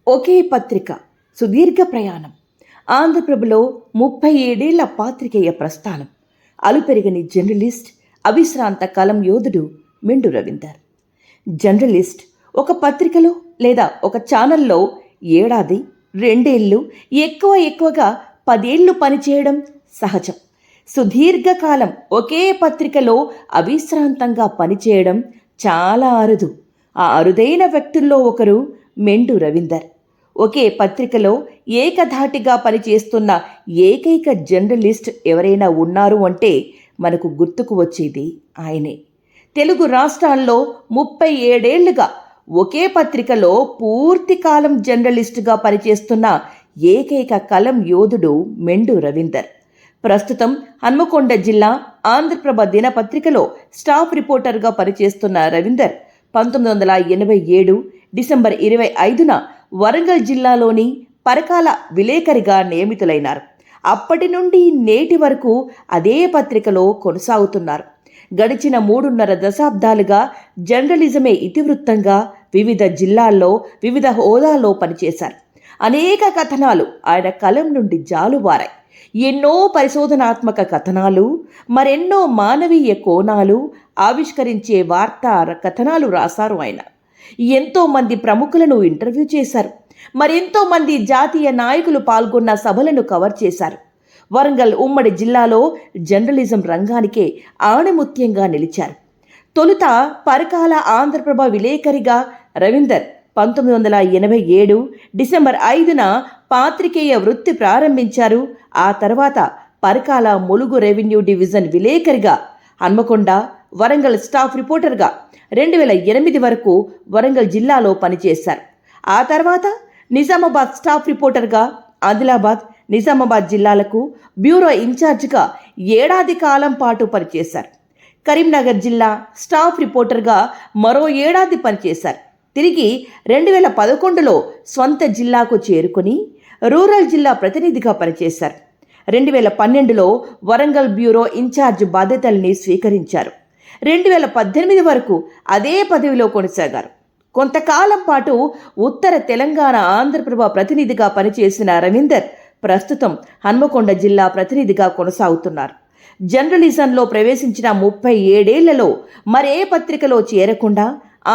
ఒకే పత్రిక సుదీర్ఘ ప్రయాణం. ఆంధ్రప్రభలో 37 ఏళ్ల పాత్రికేయ ప్రస్థానం. అలుపెరగని జర్నలిస్ట్, అవిశ్రాంత కలం యోధుడు మెండు రవీందర్. జర్నలిస్ట్ ఒక పత్రికలో లేదా ఒక ఛానల్లో ఏడాది, 2 ఏళ్ళు, ఎక్కువగా 10 ఏళ్ళు పనిచేయడం సహజం. సుదీర్ఘకాలం ఒకే పత్రికలో అవిశ్రాంతంగా పనిచేయడం చాలా అరుదు. ఆ అరుదైన వ్యక్తుల్లో ఒకరు మెండు రవీందర్. ఒకే పత్రికలో ఏకధాటిగా పనిచేస్తున్న ఏకైక జర్నలిస్ట్ ఎవరైనా ఉన్నారు అంటే మనకు గుర్తుకు వచ్చేది ఆయనే. తెలుగు రాష్ట్రాల్లో 37 ఏళ్లుగా ఒకే పత్రికలో పూర్తికాలం జర్నలిస్టుగా పనిచేస్తున్న ఏకైక కలం యోధుడు మెండు రవీందర్. ప్రస్తుతం హన్మకొండ జిల్లా ఆంధ్రప్రభ దినపత్రికలో స్టాఫ్ రిపోర్టర్గా పనిచేస్తున్న రవీందర్ 1987 డిసెంబర్ 25న వరంగల్ జిల్లాలోని పరకాల విలేకరిగా నియమితులైనారు. అప్పటి నుండి నేటి వరకు అదే పత్రికలో కొనసాగుతున్నారు. గడిచిన 3.5 దశాబ్దాలుగా జర్నలిజమే ఇతివృత్తంగా వివిధ జిల్లాల్లో వివిధ హోదాల్లో పనిచేశారు. అనేక కథనాలు ఆయన కలం నుండి జాలువారాయి. ఎన్నో పరిశోధనాత్మక కథనాలు, మరెన్నో మానవీయ కోణాలు ఆవిష్కరించే వార్తా కథనాలు రాశారు ఆయన. ఎంతో మంది ప్రముఖులను ఇంటర్వ్యూ చేశారు. మరెంతో మంది జాతీయ నాయకులు పాల్గొన్న సభలను కవర్ చేశారు. వరంగల్ ఉమ్మడి జిల్లాలో జర్నలిజం రంగానికే ఆణిముత్యంగా నిలిచారు. తొలుత పరకాల ఆంధ్రప్రభ విలేకరిగా రవీందర్ 1987 డిసెంబర్ 5న పాత్రికేయ వృత్తి ప్రారంభించారు. ఆ తర్వాత పరకాల ములుగు రెవెన్యూ డివిజన్ విలేకరిగా, హన్మకొండ, వరంగల్ స్టాఫ్ రిపోర్టర్గా 2008 వరకు వరంగల్ జిల్లాలో పనిచేశారు. ఆ తర్వాత నిజామాబాద్ స్టాఫ్ రిపోర్టర్గా ఆదిలాబాద్, నిజామాబాద్ జిల్లాలకు బ్యూరో ఇన్ఛార్జిగా ఏడాది కాలం పాటు పనిచేశారు. కరీంనగర్ జిల్లా స్టాఫ్ రిపోర్టర్గా మరో ఏడాది పనిచేశారు. తిరిగి 2011లో స్వంత జిల్లాకు చేరుకుని రూరల్ జిల్లా ప్రతినిధిగా పనిచేశారు. 2012లో వరంగల్ బ్యూరో ఇన్ఛార్జ్ బాధ్యతల్ని స్వీకరించారు. 2018 వరకు అదే పదవిలో కొనసాగారు. కొంతకాలం పాటు ఉత్తర తెలంగాణ ఆంధ్రప్రభ ప్రతినిధిగా పనిచేసిన రవీందర్ ప్రస్తుతం హన్మకొండ జిల్లా ప్రతినిధిగా కొనసాగుతున్నారు. జర్నలిజంలో ప్రవేశించిన 37 ఏళ్లలో మరే పత్రికలో చేరకుండా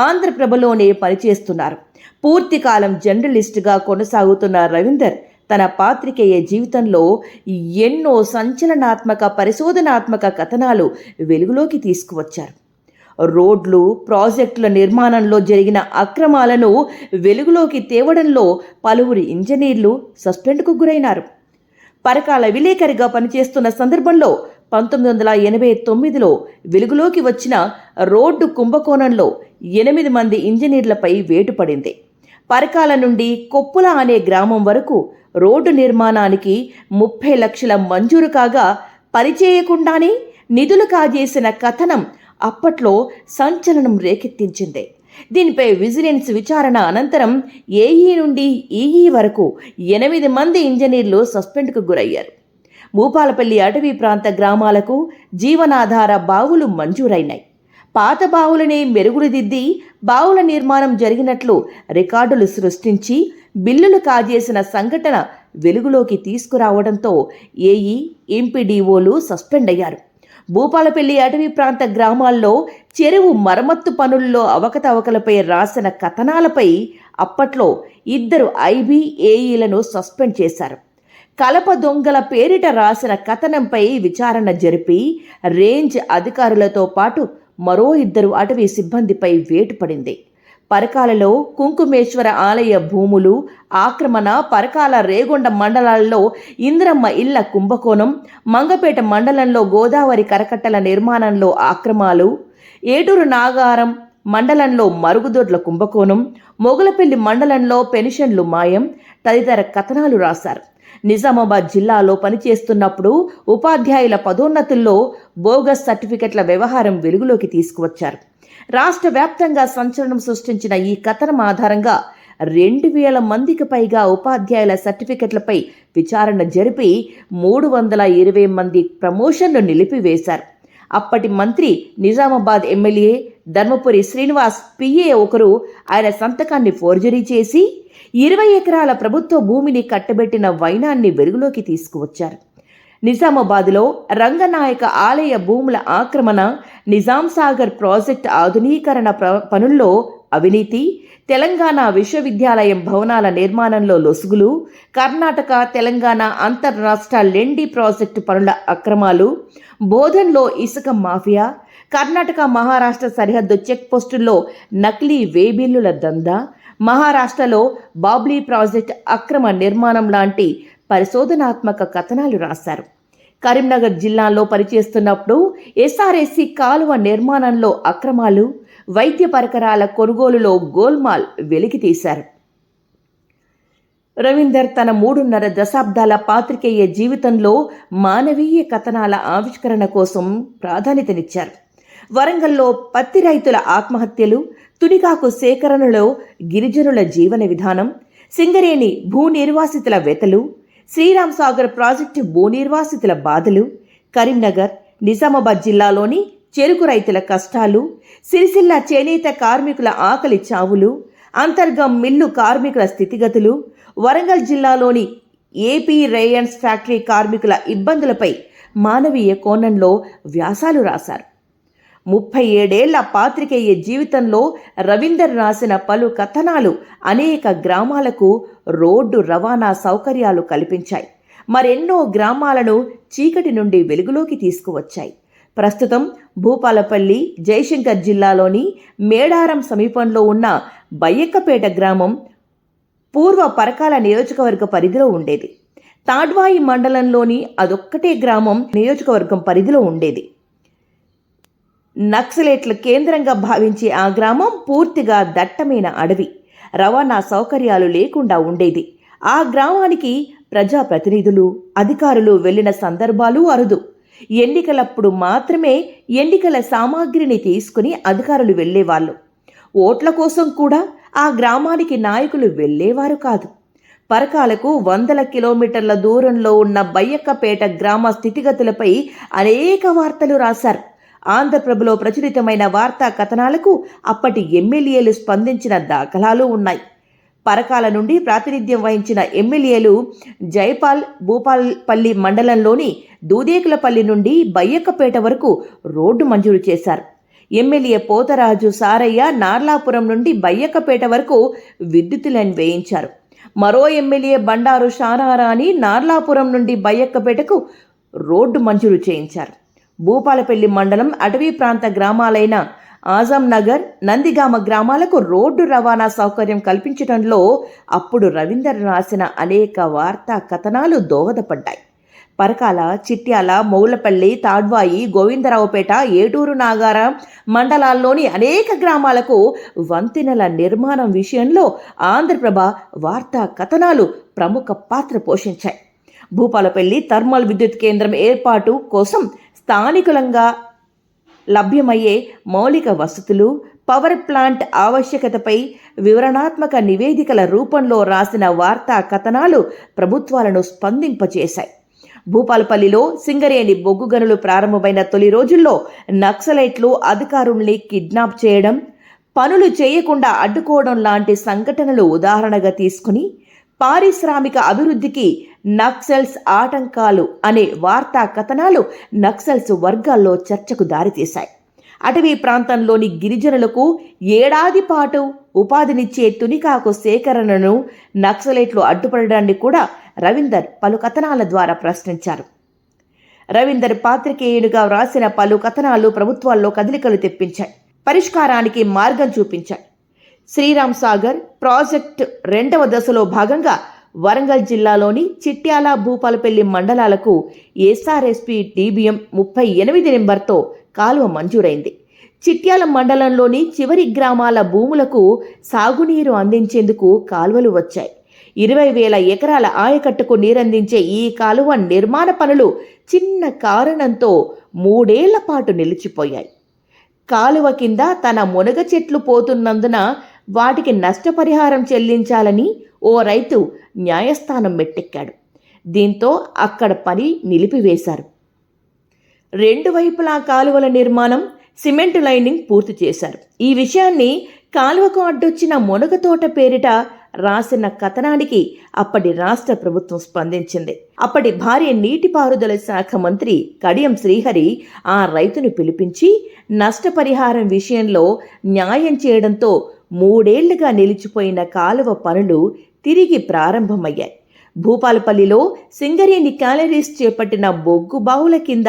ఆంధ్రప్రభలోనే పనిచేస్తున్నారు. పూర్తికాలం జర్నలిస్టుగా కొనసాగుతున్న రవీందర్ తన పాత్రికేయ జీవితంలో ఎన్నో సంచలనాత్మక పరిశోధనాత్మక కథనాలు వెలుగులోకి తీసుకువచ్చారు. రోడ్లు, ప్రాజెక్టుల నిర్మాణంలో జరిగిన అక్రమాలను వెలుగులోకి తేవడంలో పలువురు ఇంజనీర్లు సస్పెండ్కు గురైనారు. పరకాల విలేకరిగా పనిచేస్తున్న సందర్భంలో 1989లో వెలుగులోకి వచ్చిన రోడ్డు కుంభకోణంలో 8 మంది ఇంజనీర్లపై వేటు పడింది. పరకాల నుండి కొప్పుల అనే గ్రామం వరకు రోడ్డు నిర్మాణానికి 30 లక్షల మంజూరు కాగా పనిచేయకుండానే నిధులు కాజేసిన కథనం అప్పట్లో సంచలనం రేకెత్తించింది. దీనిపై విజిలెన్స్ విచారణ అనంతరం ఏఈ నుండి ఈఈ వరకు 8 మంది ఇంజనీర్లు సస్పెండ్కు గురయ్యారు. భూపాలపల్లి అటవీ ప్రాంత గ్రామాలకు జీవనాధార బావులు మంజూరైనాయి. పాత బావులనే మెరుగుదిద్ది బావుల నిర్మాణం జరిగినట్లు రికార్డులు సృష్టించి బిల్లులు కాజేసిన సంఘటన వెలుగులోకి తీసుకురావడంతో ఏఈ, ఎంపీడీఓలు సస్పెండ్ అయ్యారు. భూపాలపల్లి అటవీ ప్రాంత గ్రామాల్లో చెరువు మరమ్మత్తు పనుల్లో అవకతవకలపై రాసిన కథనాలపై అప్పట్లో 2 ఐబీ, ఏఈలను సస్పెండ్ చేశారు. కలప దొంగల పేరిట రాసిన కథనంపై విచారణ జరిపి రేంజ్ అధికారులతో పాటు మరో 2 అటవీ సిబ్బందిపై వేటు పడింది. పరకాలలో కుంకుమేశ్వర ఆలయ భూములు ఆక్రమణ, పరకాల, రేగొండ మండలాల్లో ఇంద్రమ్మ ఇళ్ల కుంభకోణం, మంగపేట మండలంలో గోదావరి కరకట్టల నిర్మాణంలో ఆక్రమాలు, ఏటూరు నాగారం మండలంలో మరుగుదొడ్ల కుంభకోణం, మొగలపల్లి మండలంలో పెన్షన్లు మాయం తదితర కథనాలు రాశారు. నిజామాబాద్ జిల్లాలో పనిచేస్తున్నప్పుడు ఉపాధ్యాయుల పదోన్నతుల్లో బోగస్ సర్టిఫికెట్ల వ్యవహారం వెలుగులోకి తీసుకువచ్చారు. రాష్ట్ర వ్యాప్తంగా సంచలనం సృష్టించిన ఈ కథనం ఆధారంగా 2000 మందికి పైగా ఉపాధ్యాయుల సర్టిఫికెట్లపై విచారణ జరిపి 320 మంది ప్రమోషన్లు నిలిపివేశారు. అప్పటి మంత్రి, నిజామాబాద్ ఎమ్మెల్యే ధర్మపురి శ్రీనివాస్ పిఏ ఒకరు ఆయన సంతకాన్ని ఫోర్జరీ చేసి 20 ఎకరాల ప్రభుత్వ భూమిని కట్టబెట్టిన వైనాన్ని వెలుగులోకి తీసుకువచ్చారు. నిజామాబాద్లో రంగనాయక ఆలయ భూముల ఆక్రమణ, నిజాం సాగర్ ప్రాజెక్టు ఆధునీకరణ పనుల్లో అవినీతి, తెలంగాణ విశ్వవిద్యాలయం భవనాల నిర్మాణంలో లొసుగులు, కర్ణాటక తెలంగాణ అంతర్రాష్ట్ర లెండి ప్రాజెక్టు పనుల అక్రమాలు, బోధన్లో ఇసుక మాఫియా, కర్ణాటక మహారాష్ట్ర సరిహద్దు చెక్ పోస్టుల్లో నకిలీ వేబిల్లుల దందా, మహారాష్ట్రలో బాబ్లీ ప్రాజెక్టు అక్రమ నిర్మాణం లాంటి పరిశోధనాత్మక కథనాలు రాశారు. కరీంనగర్ జిల్లాలో పనిచేస్తున్నప్పుడు ఎస్ఆర్ఎస్సి కాలువ నిర్మాణంలో అక్రమాలు, వైద్య పరికరాల కొనుగోలులో గోల్మాల్ వెలికితీశారు. రవీందర్ తన 3.5 దశాబ్దాల పాత్రికేయ జీవితంలో మానవీయ కథనాల ఆవిష్కరణ కోసం ప్రాధాన్యతనిచ్చారు. వరంగల్లో పత్తి రైతుల ఆత్మహత్యలు, తునికాకు సేకరణలో గిరిజనుల జీవన విధానం, సింగరేణి భూ నిర్వాసితుల వెతలు, శ్రీరామ్ సాగర్ ప్రాజెక్టు భూ నిర్వాసితుల బాధలు, కరీంనగర్, నిజామాబాద్ జిల్లాలోని చెరుకు రైతుల కష్టాలు, సిరిసిల్ల చేనేత కార్మికుల ఆకలి చావులు, అంతర్గం మిల్లు కార్మికుల స్థితిగతులు, వరంగల్ జిల్లాలోని ఏపీ రేయన్స్ ఫ్యాక్టరీ కార్మికుల ఇబ్బందులపై మానవీయ కోణంలో వ్యాసాలు రాశారు. 37 ఏళ్ల పాత్రికేయ జీవితంలో రవీందర్ రాసిన పలు కథనాలు అనేక గ్రామాలకు రోడ్డు రవాణా సౌకర్యాలు కల్పించాయి. మరెన్నో గ్రామాలను చీకటి నుండి వెలుగులోకి తీసుకువచ్చాయి. ప్రస్తుతం భూపాలపల్లి, జయశంకర్ జిల్లాలోని మేడారం సమీపంలో ఉన్న బయ్యక్కపేట గ్రామం పూర్వ పరకాల నియోజకవర్గ పరిధిలో ఉండేది. తాడ్వాయి మండలంలోని అదొక్కటే గ్రామం నియోజకవర్గం పరిధిలో ఉండేది. నక్సలైట్ల కేంద్రంగా భావించే ఆ గ్రామం పూర్తిగా దట్టమైన అడవి, రవాణా సౌకర్యాలు లేకుండా ఉండేది. ఆ గ్రామానికి ప్రజాప్రతినిధులు, అధికారులు వెళ్లిన సందర్భాలు అరుదు. ఎన్నికలప్పుడు మాత్రమే ఎన్నికల సామాగ్రిని తీసుకుని అధికారులు వెళ్లేవాళ్ళు. ఓట్ల కోసం కూడా ఆ గ్రామానికి నాయకులు వెళ్లేవారు కాదు. పరకాలకు 100 కిలోమీటర్ల దూరంలో ఉన్న బయ్యక్కపేట గ్రామ స్థితిగతులపై అనేక వార్తలు రాశారు. ఆంధ్రప్రభలో ప్రచురితమైన వార్తా కథనాలకు అప్పటి ఎమ్మెల్యేలు స్పందించిన దాఖలాలు ఉన్నాయి. పరకాల నుండి ప్రాతినిధ్యం వహించిన ఎమ్మెల్యేలు జైపాల్ భూపాల్పల్లి మండలంలోని దూదేకులపల్లి నుండి బయ్యక్కపేట వరకు రోడ్డు మంజూరు చేశారు. ఎమ్మెల్యే పోతరాజు సారయ్య నార్లాపురం నుండి బయ్యక్కపేట వరకు విద్యుత్ లైన్ వేయించారు. మరో ఎమ్మెల్యే బండారు షానారాణి నార్లాపురం నుండి బయ్యక్కపేటకు రోడ్డు మంజూరు చేయించారు. భూపాలపల్లి మండలం అటవీ ప్రాంత గ్రామాలైన ఆజం నగర్, నందిగామ గ్రామాలకు రోడ్డు రవాణా సౌకర్యం కల్పించడంలో అప్పుడు రవీందర్ రాసిన అనేక వార్తా కథనాలు దోహదపడ్డాయి. పరకాల, చిట్యాల, మౌలపల్లి, తాడ్వాయి, గోవిందరావుపేట, ఏటూరు, నాగార మండలాల్లోని అనేక గ్రామాలకు వంతెనల నిర్మాణం విషయంలో ఆంధ్రప్రభ వార్తా కథనాలు ప్రముఖ పాత్ర పోషించాయి. భూపాలపల్లి థర్మల్ విద్యుత్ కేంద్రం ఏర్పాటు కోసం స్థానికులంగా లభ్యమయ్యే మౌలిక వసతులు, పవర్ ప్లాంట్ ఆవశ్యకతపై వివరణాత్మక నివేదికల రూపంలో రాసిన వార్తా కథనాలు ప్రభుత్వాలను స్పందింపచేశాయి. భూపాలపల్లిలో సింగరేణి బొగ్గు గనులు ప్రారంభమైన తొలి రోజుల్లో నక్సలైట్లు అధికారుల్ని కిడ్నాప్ చేయడం, పనులు చేయకుండా అడ్డుకోవడం లాంటి సంఘటనలు ఉదాహరణగా తీసుకుని పారిశ్రామిక అభివృద్ధికి నక్సల్స్ ఆటంకాలు అనే వార్తా కథనాలు నక్సల్స్ వర్గాల్లో చర్చకు దారితీశాయి. అటవీ ప్రాంతంలోని గిరిజనులకు ఏడాది పాటు ఉపాధినిచ్చే తునికాకు సేకరణను నక్సలైట్లు అడ్డుపడడాన్ని కూడా రవీందర్ పలు కథనాల ద్వారా ప్రశ్నించారు. రవీందర్ పాత్రికేయునిగా వ్రాసిన పలు కథనాలు ప్రభుత్వాల్లో కదలికలు తెప్పించాయి, పరిష్కారానికి మార్గం చూపించాయి. శ్రీరామ్ సాగర్ ప్రాజెక్టు 2వ దశలో భాగంగా వరంగల్ జిల్లాలోని చిట్యాల, భూపాలపల్లి మండలాలకు ఎస్ఆర్ఎస్పి DBM 38 నెంబర్తో కాలువ మంజూరైంది. చిట్యాల మండలంలోని చివరి గ్రామాల భూములకు సాగునీరు అందించేందుకు కాలువలు వచ్చాయి. 20,000 ఎకరాల ఆయకట్టుకు నీరందించే ఈ కాలువ నిర్మాణ పనులు చిన్న కారణంతో 3 ఏళ్ల పాటు నిలిచిపోయాయి. కాలువ కింద తన మునగ చెట్లు పోతున్నందున వాటికి నష్టపరిహారం చెల్లించాలని ఓ రైతు న్యాయస్థానం మెట్టెక్కాడు. దీంతో అక్కడ పని నిలిపివేశారు. 2 వైపులా కాలువల నిర్మాణం, సిమెంట్ లైనింగ్ పూర్తి చేశారు. ఈ విషయాన్ని కాలువకు అడ్డొచ్చిన మునగ తోట పేరిట రాసిన కథనానికి అప్పటి రాష్ట్ర ప్రభుత్వం స్పందించింది. అప్పటి భార్య నీటిపారుదల శాఖ మంత్రి కడియం శ్రీహరి ఆ రైతును పిలిపించి నష్టపరిహారం విషయంలో న్యాయం చేయడంతో 3 ఏళ్లుగా నిలిచిపోయిన కాలువ పనులు తిరిగి ప్రారంభమయ్యాయి. భూపాలపల్లిలో సింగరేణి క్యాలరీస్ చేపట్టిన బొగ్గు బావుల కింద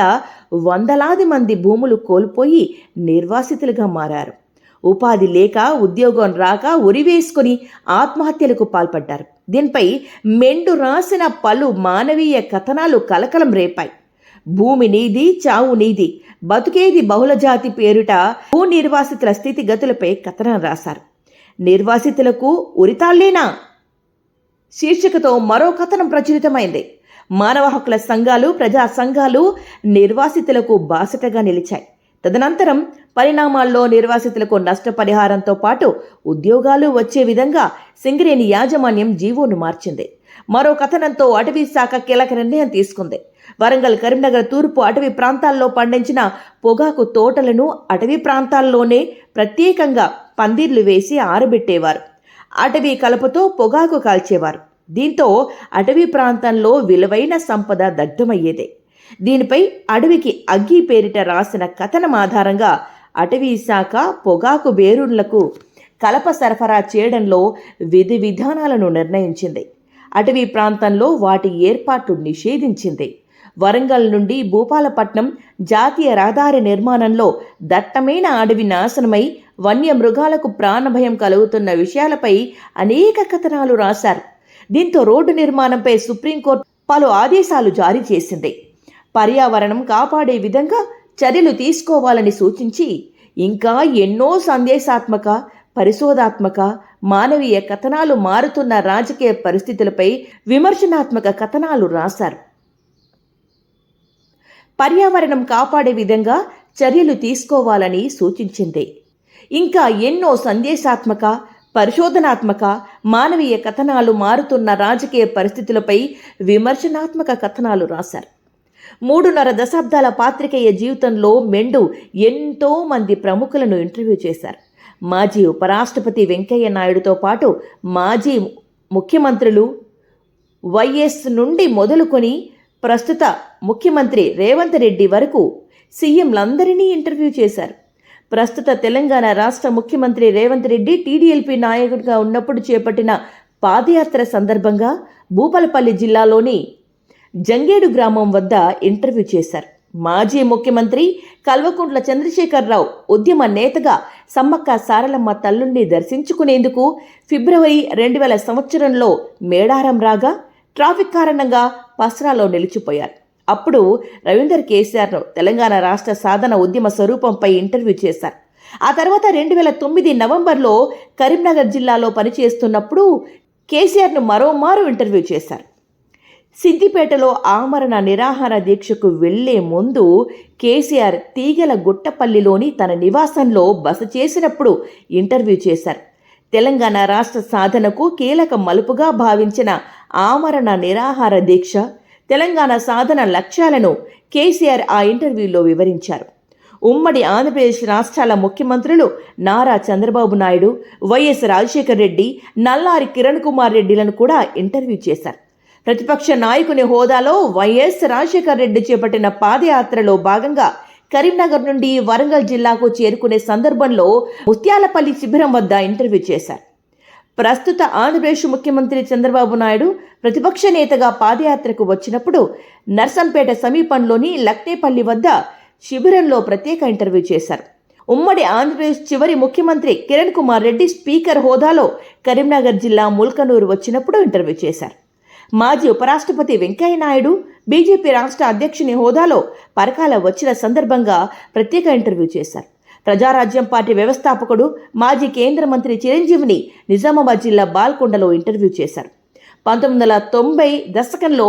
వందలాది మంది భూములు కోల్పోయి నిర్వాసితులుగా మారారు. ఉపాధి లేక, ఉద్యోగం రాక ఉరివేసుకుని ఆత్మహత్యలకు పాల్పడ్డారు. దీనిపై మెండు రాసిన పలు మానవీయ కథనాలు కలకలం రేపాయి. భూమి నీది, చావు నీది, బతుకేది బహుళజాతి పేరుట భూ నిర్వాసితుల స్థితిగతులపై కథనం రాశారు. నిర్వాసితులకు ఉరితాళ్లేనా శీర్షికతో మరో కథనం ప్రచురితమైంది. మానవ హక్కుల సంఘాలు, ప్రజా సంఘాలు నిర్వాసితులకు బాసటగా నిలిచాయి. తదనంతరం పరిణామాల్లో నిర్వాసితులకు నష్టపరిహారంతో పాటు ఉద్యోగాలు వచ్చే విధంగా సింగరేణి యాజమాన్యం జీవోను మార్చింది. మరో కథనంతో అటవీ శాఖ కీలక నిర్ణయం తీసుకుంది. వరంగల్, కరీంనగర్ తూర్పు అటవీ ప్రాంతాల్లో పండించిన పొగాకు తోటలను అటవీ ప్రాంతాల్లోనే ప్రత్యేకంగా పందిర్లు వేసి ఆరబెట్టేవారు. అటవీ కలపతో పొగాకు కాల్చేవారు. దీంతో అటవీ ప్రాంతంలో విలువైన సంపద దగ్ధమయ్యేదే. దీనిపై అడవికి అగ్గి పేరిట రాసిన కథనం ఆధారంగా అటవీ శాఖ పొగాకు బేరుళ్లకు కలప సరఫరా చేయడంలో విధి విధానాలను నిర్ణయించింది. అటవీ ప్రాంతంలో వాటి ఏర్పాటు నిషేధించింది. వరంగల్ నుండి భూపాలపట్నం జాతీయ రహదారి నిర్మాణంలో దట్టమైన అడవి నాశనమై వన్యమృగాలకు ప్రాణభయం కలుగుతున్న విషయాలపై అనేక కథనాలు రాశారు. దీంతో రోడ్డు నిర్మాణంపై సుప్రీంకోర్టు పలు ఆదేశాలు జారీ చేసింది. పర్యావరణం కాపాడే విధంగా చర్యలు తీసుకోవాలని సూచించి ఇంకా ఎన్నో సందేశాత్మక, పరిశోధాత్మక, మానవీయ కథనాలు మారుతున్న రాజకీయ పరిస్థితులపై విమర్శనాత్మక కథనాలు రాశారు. పర్యావరణం కాపాడే విధంగా చర్యలు తీసుకోవాలని సూచించింది. ఇంకా ఎన్నో సందేశాత్మక, పరిశోధనాత్మక, మానవీయ కథనాలు మారుతున్న రాజకీయ పరిస్థితులపై విమర్శనాత్మక కథనాలు రాశారు. 3.5 దశాబ్దాల పాత్రికేయ జీవితంలో మెండు ఎంతో మంది ప్రముఖులను ఇంటర్వ్యూ చేశారు. మాజీ ఉపరాష్ట్రపతి వెంకయ్య నాయుడుతో పాటు మాజీ ముఖ్యమంత్రులు వైఎస్ నుండి మొదలుకొని ప్రస్తుత ముఖ్యమంత్రి రేవంత్ రెడ్డి వరకు సీఎంలందరినీ ఇంటర్వ్యూ చేశారు. ప్రస్తుత తెలంగాణ రాష్ట్ర ముఖ్యమంత్రి రేవంత్ రెడ్డి టీడీఎల్పీ నాయకుడిగా ఉన్నప్పుడు చేపట్టిన పాదయాత్ర సందర్భంగా భూపాలపల్లి జిల్లాలోని జంగేడు గ్రామం వద్ద ఇంటర్వ్యూ చేశారు. మాజీ ముఖ్యమంత్రి కల్వకుంట్ల చంద్రశేఖరరావు ఉద్యమ నేతగా సమ్మక్క సారలమ్మ తల్లుల్ని దర్శించుకునేందుకు ఫిబ్రవరి 2000 సంవత్సరంలో మేడారం రాగా ట్రాఫిక్ కారణంగా పస్రాలో నిలిచిపోయారు. అప్పుడు రవీందర్ కేసీఆర్ను తెలంగాణ రాష్ట్ర సాధన ఉద్యమ స్వరూపంపై ఇంటర్వ్యూ చేశారు. ఆ తర్వాత 2009 నవంబర్లో కరీంనగర్ జిల్లాలో పనిచేస్తున్నప్పుడు కేసీఆర్ను మరోమారు ఇంటర్వ్యూ చేశారు. సిద్దిపేటలో ఆమరణ నిరాహార దీక్షకు వెళ్లే ముందు కేసీఆర్ తీగల గుట్టపల్లిలోని తన నివాసంలో బస చేసినప్పుడు ఇంటర్వ్యూ చేశారు. తెలంగాణ రాష్ట్ర సాధనకు కీలక మలుపుగా భావించిన ఆమరణ నిరాహార దీక్ష, తెలంగాణ సాధన లక్ష్యాలను కేసీఆర్ ఆ ఇంటర్వ్యూలో వివరించారు. ఉమ్మడి ఆంధ్రప్రదేశ్ రాష్ట్రాల ముఖ్యమంత్రులు నారా చంద్రబాబు నాయుడు, వైఎస్ రాజశేఖర్ రెడ్డి, నల్లారి కిరణ్ కుమార్ రెడ్డిలను కూడా ఇంటర్వ్యూ చేశారు. ప్రతిపక్ష నాయకుని హోదాలో వైఎస్ రాజశేఖర్ రెడ్డి చేపట్టిన పాదయాత్రలో భాగంగా కరీంనగర్ నుండి వరంగల్ జిల్లాకు చేరుకునే సందర్భంలో ముత్యాలపల్లి శిబిరం వద్ద ఇంటర్వ్యూ చేశారు. ప్రస్తుత ఆంధ్రప్రదేశ్ ముఖ్యమంత్రి చంద్రబాబు నాయుడు ప్రతిపక్ష నేతగా పాదయాత్రకు వచ్చినప్పుడు నర్సంపేట సమీపంలోని లక్నేపల్లి వద్ద శిబిరంలో ప్రత్యేక ఇంటర్వ్యూ చేశారు. ఉమ్మడి ఆంధ్రప్రదేశ్ చివరి ముఖ్యమంత్రి కిరణ్ కుమార్ రెడ్డి స్పీకర్ హోదాలో కరీంనగర్ జిల్లా ముల్కనూరు వచ్చినప్పుడు ఇంటర్వ్యూ చేశారు. మాజీ ఉపరాష్ట్రపతి వెంకయ్య నాయుడు బీజేపీ రాష్ట్ర అధ్యక్షుని హోదాలో పరకాల వచ్చిన సందర్భంగా ప్రత్యేక ఇంటర్వ్యూ చేశారు. ప్రజారాజ్యం పార్టీ వ్యవస్థాపకుడు మాజీ కేంద్ర మంత్రి చిరంజీవిని నిజామాబాద్ జిల్లా బాల్కొండలో ఇంటర్వ్యూ చేశారు. 1990 దశకంలో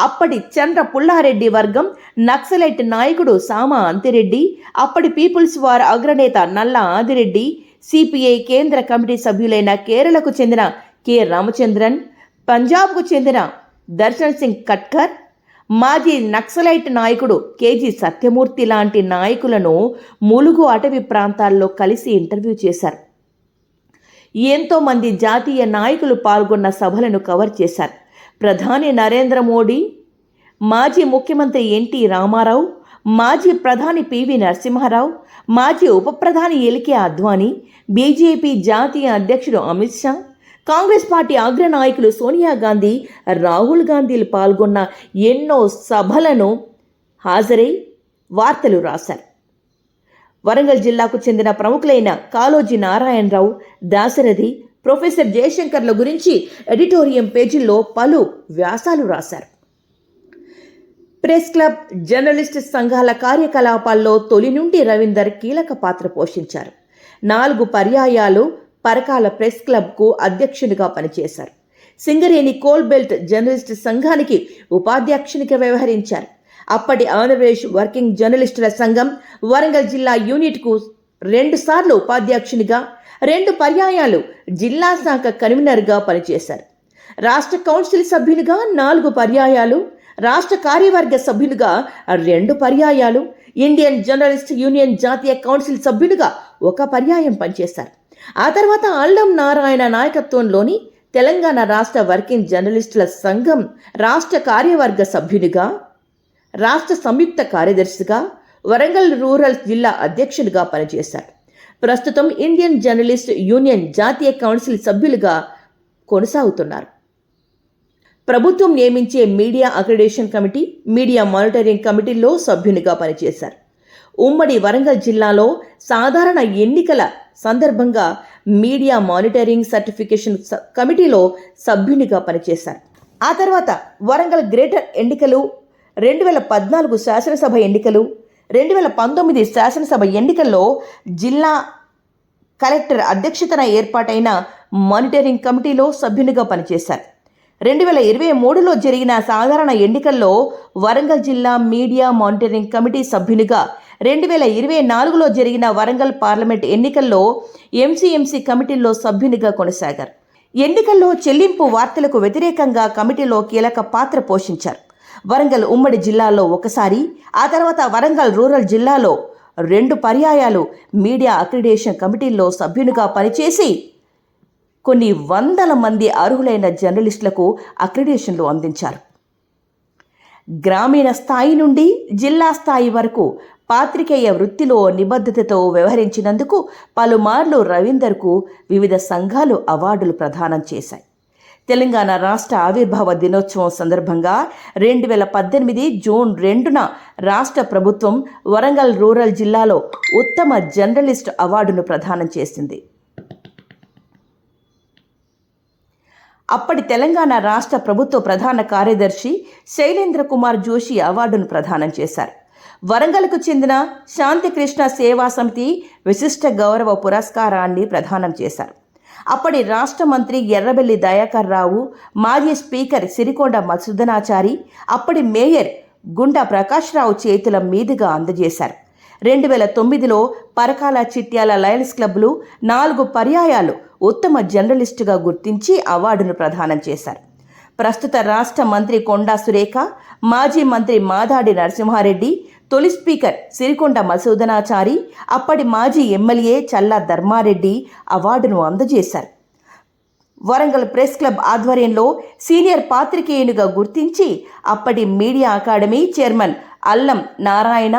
అప్పటి చంద్ర పుల్లారెడ్డి వర్గం నక్సలైట్ నాయకుడు సామా అంతిరెడ్డి, అప్పటి పీపుల్స్ వార్ అగ్రనేత నల్ల ఆదిరెడ్డి, సిపిఐ కేంద్ర కమిటీ సభ్యులైన కేరళకు చెందిన కె రామచంద్రన్, పంజాబ్కు చెందిన దర్శన్ సింగ్ ఖట్కర్, మాజీ నక్సలైట్ నాయకుడు కేజీ సత్యమూర్తి లాంటి నాయకులను ములుగు అటవీ ప్రాంతాల్లో కలిసి ఇంటర్వ్యూ చేశారు. ఎంతోమంది జాతీయ నాయకులు పాల్గొన్న సభలను కవర్ చేశారు. ప్రధాని నరేంద్ర మోడీ, మాజీ ముఖ్యమంత్రి ఎన్టీ రామారావు, మాజీ ప్రధాని పివి నరసింహారావు, మాజీ ఉప ప్రధాని ఎల్కే అద్వానీ, బీజేపీ జాతీయ అధ్యక్షుడు అమిత్ షా, కాంగ్రెస్ పార్టీ అగ్రనాయకులు సోనియా గాంధీ, రాహుల్ గాంధీలు పాల్గొన్న ఎన్నో సభలను హాజరై వార్తలు రాశారు. వరంగల్ జిల్లాకు చెందిన ప్రముఖులైన కాళోజీ నారాయణరావు, దాశరథి, ప్రొఫెసర్ జయశంకర్ల గురించి ఎడిటోరియం పేజీల్లో పలు వ్యాసాలు రాశారు. ప్రెస్ క్లబ్, జర్నలిస్ట్ సంఘాల కార్యకలాపాల్లో తొలి నుండి రవీందర్ కీలక పాత్ర పోషించారు. 4 పర్యాయాలు పరకాల ప్రెస్ క్లబ్కు అధ్యక్షునిగా పనిచేశారు. సింగరేణి కోల్ బెల్ట్ జర్నలిస్ట్ సంఘానికి ఉపాధ్యక్షునిగా వ్యవహరించారు. అప్పటి ఆంధ్రప్రదేశ్ వర్కింగ్ జర్నలిస్టుల సంఘం వరంగల్ జిల్లా యూనిట్కు 2 సార్లు ఉపాధ్యక్షునిగా, 2 పర్యాయాలు జిల్లా శాఖ కన్వీనర్గా పనిచేశారు. రాష్ట్ర కౌన్సిల్ సభ్యునిగా 4 పర్యాయాలు, రాష్ట్ర కార్యవర్గ సభ్యులుగా 2 పర్యాయాలు, ఇండియన్ జర్నలిస్ట్ యూనియన్ జాతీయ కౌన్సిల్ సభ్యులుగా 1 పర్యాయం పనిచేశారు. ఆ తర్వాత అల్లం నారాయణ నాయకత్వంలోని తెలంగాణ రాష్ట్ర వర్కింగ్ జర్నలిస్టుల సంఘం రాష్ట్ర కార్యవర్గ సభ్యునిగా, రాష్ట్ర సంయుక్త కార్యదర్శిగా, వరంగల్ రూరల్ జిల్లా అధ్యక్షునిగా పనిచేశారు. ప్రస్తుతం ఇండియన్ జర్నలిస్ట్ యూనియన్ జాతీయ కౌన్సిల్ సభ్యులుగా కొనసాగుతున్నారు. ప్రభుత్వం నియమించే media accreditation committee, media monitoring కమిటీల్లో సభ్యునిగా పనిచేశారు. ఉమ్మడి వరంగల్ జిల్లాలో సాధారణ ఎన్నికల సందర్భంగా మీడియా మానిటరింగ్ సర్టిఫికేషన్ కమిటీలో సభ్యునిగా పనిచేశారు. ఆ తర్వాత వరంగల్ గ్రేటర్ ఎన్నికలు, 2014 శాసనసభ ఎన్నికలు, 2019 శాసనసభ ఎన్నికల్లో జిల్లా కలెక్టర్ అధ్యక్షతన ఏర్పాటైన మానిటరింగ్ కమిటీలో సభ్యునిగా పనిచేశారు. 2023లో జరిగిన సాధారణ ఎన్నికల్లో వరంగల్ జిల్లా మీడియా మానిటరింగ్ కమిటీ సభ్యునిగా, 2024లో జరిగిన వరంగల్ పార్లమెంట్ ఎన్నికల్లో ఎంసీఎంసీ కమిటీల్లో సభ్యునిగా కొనసాగారు. ఎన్నికల్లో చెల్లింపు వార్తలకు వ్యతిరేకంగా కమిటీలో కీలక పాత్ర పోషించారు. వరంగల్ ఉమ్మడి జిల్లాలో 1 సారి, ఆ తర్వాత వరంగల్ రూరల్ జిల్లాలో 2 పర్యాయాలు మీడియా అక్రిడేషన్ కమిటీల్లో సభ్యునిగా పనిచేసి కొన్ని వందల మంది అర్హులైన జర్నలిస్టులకు అక్రిడేషన్లు అందించారు. గ్రామీణ స్థాయి నుండి జిల్లా స్థాయి వరకు పాత్రికేయ వృత్తిలో నిబద్ధతతో వ్యవహరించినందుకు పలుమార్లు రవీందర్కు వివిధ సంఘాలు అవార్డులు ప్రదానం చేశాయి. తెలంగాణ రాష్ట్ర ఆవిర్భావ దినోత్సవం సందర్భంగా 2018 జూన్ 2న రాష్ట్ర ప్రభుత్వం వరంగల్ రూరల్ జిల్లాలో ఉత్తమ జర్నలిస్ట్ అవార్డును ప్రదానం చేసింది. అప్పటి తెలంగాణ రాష్ట్ర ప్రభుత్వ ప్రధాన కార్యదర్శి శైలేంద్ర కుమార్ జోషి అవార్డును ప్రదానం చేశారు. వరంగల్కు చెందిన శాంతికృష్ణ సేవా సమితి విశిష్ట గౌరవ పురస్కారాన్ని ప్రదానం చేశారు. అప్పటి రాష్ట్ర మంత్రి ఎర్రబెల్లి దయాకర్ రావు, మాజీ స్పీకర్ సిరికొండ మధుసూదనాచారి, అప్పటి మేయర్ గుండా ప్రకాష్ రావు చేతుల మీదుగా అందజేశారు. 2009లో పరకాల చిట్యాల లయన్స్ క్లబ్లు 4 పర్యాయాలు ఉత్తమ జర్నలిస్టుగా గుర్తించి అవార్డును ప్రదానం చేశారు. ప్రస్తుత రాష్ట్ర మంత్రి కొండా సురేఖ, మాజీ మంత్రి మాదాడి నరసింహారెడ్డి, తొలి స్పీకర్ సిరికొండ మధుసూదనాచారి, అప్పటి మాజీ ఎమ్మెల్యే చల్లా ధర్మారెడ్డి అవార్డును అందజేశారు. వరంగల్ ప్రెస్ క్లబ్ ఆధ్వర్యంలో సీనియర్ పాత్రికేయునిగా గుర్తించి అప్పటి మీడియా అకాడమీ చైర్మన్ అల్లం నారాయణ,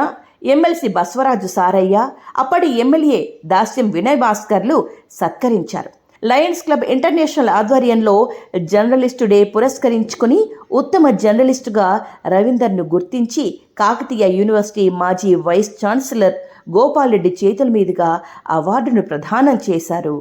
ఎమ్మెల్సీ బస్వరాజు సారయ్య, అప్పటి ఎమ్మెల్యే దాస్యం వినయ్ భాస్కర్లు సత్కరించారు. లయన్స్ క్లబ్ ఇంటర్నేషనల్ ఆధ్వర్యంలో జర్నలిస్టు డే పురస్కరించుకుని ఉత్తమ జర్నలిస్టుగా రవీందర్ను గుర్తించి కాకతీయ యూనివర్సిటీ మాజీ వైస్ ఛాన్సలర్ గోపాల్ రెడ్డి చేతుల మీదుగా అవార్డును ప్రదానం చేశారు.